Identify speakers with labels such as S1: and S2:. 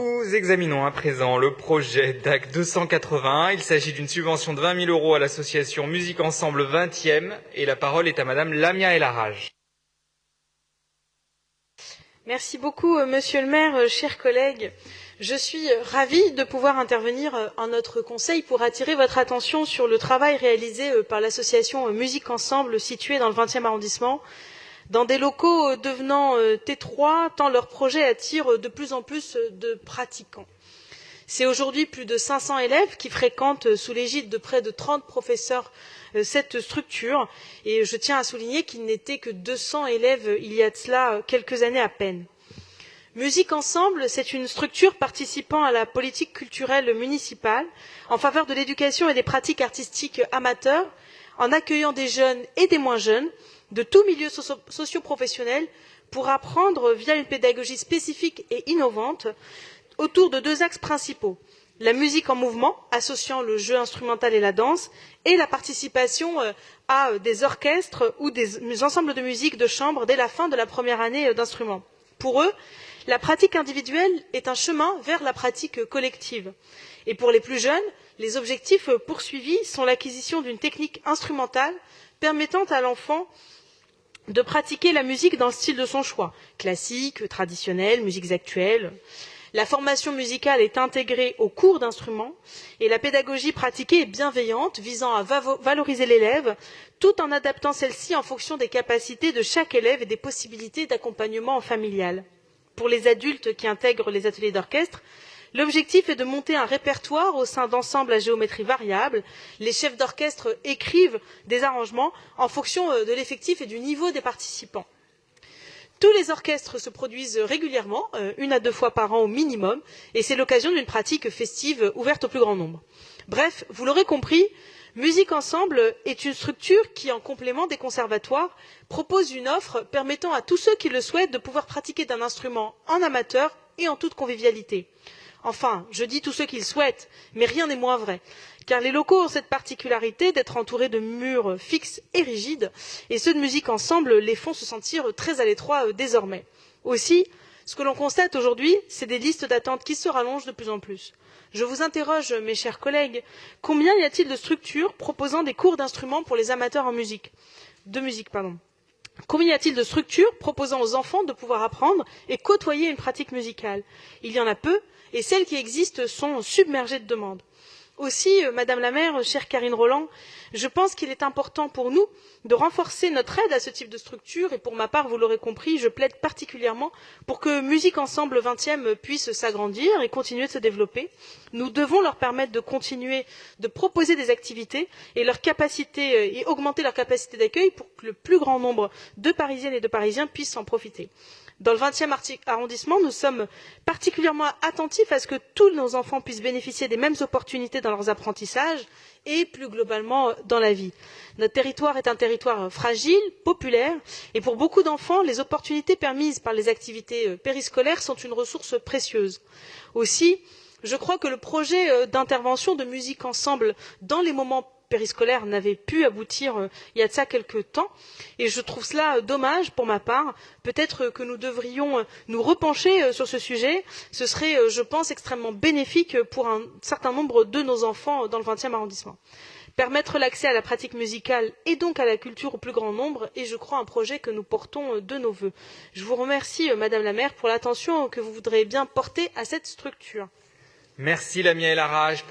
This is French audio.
S1: Nous examinons à présent le projet DAC 281. Il s'agit d'une subvention de 20 000 € à l'association Musique Ensemble 20e et la parole est à Madame Lamia El Harraj.
S2: Merci beaucoup, Monsieur le maire, chers collègues. Je suis ravie de pouvoir intervenir en notre conseil pour attirer votre attention sur le travail réalisé par l'association Musique Ensemble située dans le 20e arrondissement, dans des locaux devenant étroits tant leur projet attire de plus en plus de pratiquants. C'est aujourd'hui plus de 500 élèves qui fréquentent sous l'égide de près de 30 professeurs cette structure et je tiens à souligner qu'il n'était que 200 élèves il y a de cela quelques années à peine. Musique Ensemble, c'est une structure participant à la politique culturelle municipale en faveur de l'éducation et des pratiques artistiques amateurs, en accueillant des jeunes et des moins jeunes de tous milieux socio-professionnels pour apprendre via une pédagogie spécifique et innovante autour de deux axes principaux. La musique en mouvement, associant le jeu instrumental et la danse, et la participation à des orchestres ou des ensembles de musique de chambre dès la fin de la première année d'instrument. Pour eux, la pratique individuelle est un chemin vers la pratique collective. Et pour les plus jeunes, les objectifs poursuivis sont l'acquisition d'une technique instrumentale permettant à l'enfant de pratiquer la musique dans le style de son choix, classique, traditionnel, musiques actuelles. La formation musicale est intégrée aux cours d'instruments et la pédagogie pratiquée est bienveillante, visant à valoriser l'élève, tout en adaptant celle-ci en fonction des capacités de chaque élève et des possibilités d'accompagnement familial. Pour les adultes qui intègrent les ateliers d'orchestre, l'objectif est de monter un répertoire au sein d'ensembles à géométrie variable. Les chefs d'orchestre écrivent des arrangements en fonction de l'effectif et du niveau des participants. Tous les orchestres se produisent régulièrement, 1 à 2 fois par an au minimum, et c'est l'occasion d'une pratique festive ouverte au plus grand nombre. Bref, vous l'aurez compris, Musique Ensemble est une structure qui, en complément des conservatoires, propose une offre permettant à tous ceux qui le souhaitent de pouvoir pratiquer d'un instrument en amateur et en toute convivialité. Enfin, je dis tous ceux qui le souhaitent, mais rien n'est moins vrai, car les locaux ont cette particularité d'être entourés de murs fixes et rigides, et ceux de Musique Ensemble les font se sentir très à l'étroit désormais. Aussi, ce que l'on constate aujourd'hui, c'est des listes d'attente qui se rallongent de plus en plus. Je vous interroge, mes chers collègues, combien y a-t-il de structures proposant des cours d'instruments pour les amateurs en musique, Combien y a-t-il de structures proposant aux enfants de pouvoir apprendre et côtoyer une pratique musicale? Il y en a peu, et celles qui existent sont submergées de demandes. Aussi, Madame la maire, chère Karine Roland, je pense qu'il est important pour nous de renforcer notre aide à ce type de structure et pour ma part, vous l'aurez compris, je plaide particulièrement pour que Musique Ensemble 20e puisse s'agrandir et continuer de se développer. Nous devons leur permettre de continuer de proposer des activités et augmenter leur capacité d'accueil pour que le plus grand nombre de Parisiennes et de Parisiens puissent en profiter. Dans le 20e arrondissement, nous sommes particulièrement attentifs à ce que tous nos enfants puissent bénéficier des mêmes opportunités dans leurs apprentissages et plus globalement dans la vie. Notre territoire est un territoire fragile, populaire, et pour beaucoup d'enfants, les opportunités permises par les activités périscolaires sont une ressource précieuse. Aussi, je crois que le projet d'intervention de Musique Ensemble dans les moments périscolaire n'avait pu aboutir il y a de ça quelque temps et je trouve cela dommage pour ma part. Peut-être que nous devrions nous repencher sur ce sujet. Ce serait, je pense, extrêmement bénéfique pour un certain nombre de nos enfants dans le 20e arrondissement. Permettre l'accès à la pratique musicale et donc à la culture au plus grand nombre est, je crois, un projet que nous portons de nos vœux. Je vous remercie, Madame la maire, pour l'attention que vous voudrez bien porter à cette structure.
S1: Merci Lamia El Harraj.